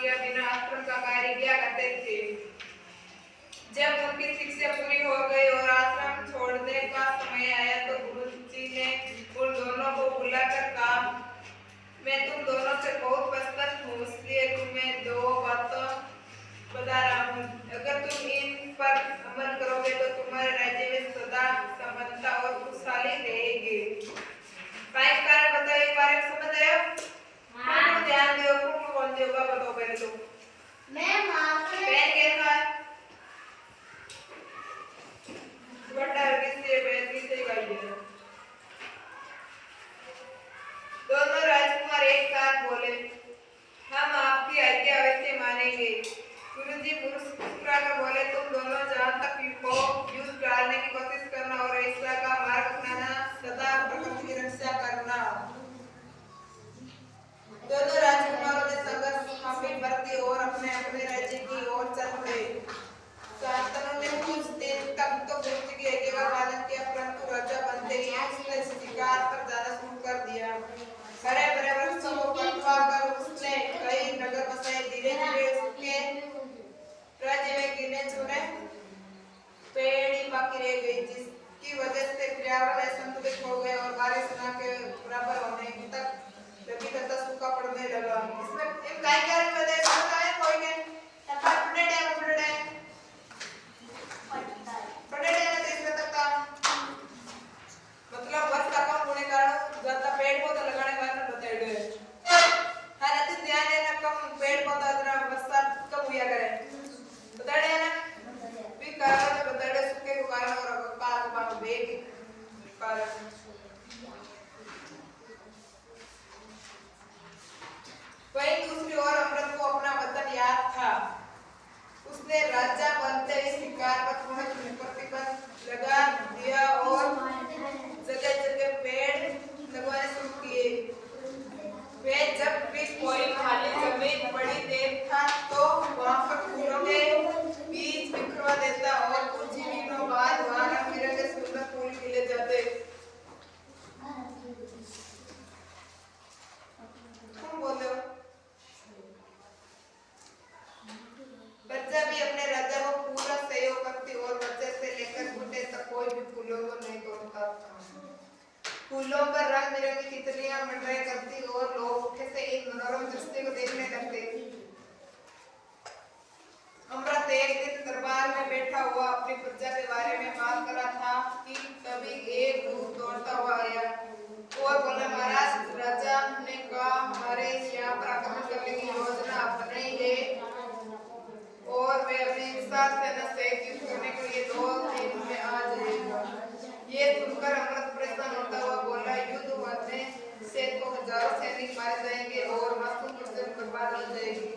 किया बिना आश्रम का कार्य किया करते थे। जब उनकी शिक्षा पूरी हो गई और आश्रम छोड़ने का समय आया तो गुरु जी ने उन दोनों को बुलाकर कहा, मैं तुम दोनों से बहुत प्रसन्न हूँ, इसलिए तुम्हें दो बातों बता रहा हूँ। अगर तुम इन पर अमल करोगे तो तुम्हारे राज्य में सदा समानता और खुशहाली रहेगी। काय कारण बताओ, एक बार समझ आया? हाँ। ध्यान दो, कौन देगा बताओ पहले तो। मैं पेन कैसा है? बड़ा किससे बैठी से गाइए। दोनों राजकुमार एक साथ बोले, हम आपकी आज्ञा अवश्य मानेंगे। गुरुजी मुस्कुराकर बोले, तुम दोनों जहाँ तक हो युद्ध टालने की कोशिश करना और ऐसा का मार्ग अपनाना, सदा प्रकृति की रक्षा करना। दोनों राजकुमारों ने संघर्ष में भर्ती और अपने अपने राज्य की ओर चल पड़े। शांतनु ने कुछ दिन तक तो गुरुजी की आज्ञा का पालन किया, परंतु राजा बनते ही उसने शिकार पर जाना शुरू कर दिया। हरे भरे वृक्षों को कटवा कर उसने कई नगर बसाए। धीरे धीरे उसके राज्य में गिने चुने पेड़ ही बाकी रह गई, जिसकी वजह से पर्यावरण असंतुलित हो गया और बारिश न के बराबर होने तक जमीन तथा सूखा पड़ने लगा। इसमें इन काय कारण में देख सकता है कोई ने पढ़ने देख सकता, मतलब वर्षा कम होने कारण ज्यादा पेड़ पौधा लगाने वाले बताए गए। हर अधिक ध्यान देना, कम पेड़ पौधा अगर वर्षा कम हुआ करे बताए ना भी कारण बताए सूखे के कारण और पाक पाक बेग कारण। वहीं दूसरी ओर अमृत को अपना वतन याद था। उसने राजा बनते ही शिकार पर पूर्ण प्रतिबंध लगा दिया और जगह जगह पेड़ लगवाने शुरू किए। वे जब भी कोई खाली जमीन पड़ी देखता तो वहां पर फूलों के बीज बिखरवा देता और कुछ ही दिनों बाद वहां रंग बिरंगे सुंदर फूल खिले जाते। तुम बोलो। बच्चा भी अपने राजा को पूरा सहयोग करती और बच्चे से लेकर बूढ़े तक कोई भी फूलों को नहीं तोड़ता। फूलों पर रंग बिरंगी तितलियां मंडराया करती और लोग उठे से इन मनोरम दृश्य को देखने लगते। अमृत एक दिन दरबार में बैठा हुआ अपनी प्रजा के बारे में बात कर रहा था कि तभी एक दूत दौड़ता हुआ आया और बोला, महाराज, राजा ने कहा हमारे यहाँ पर आक्रमण करने की योजना बनी है और वे अपनी विशाल सेना से युद्ध करने के लिए 2 दिन में आ जाएगा। ये सुनकर अमृत परेशान होता हुआ बोला, युद्ध होने से तो हजारों सैनिक मारे जाएंगे और मासूम प्रजा बर्बाद हो जाएगी।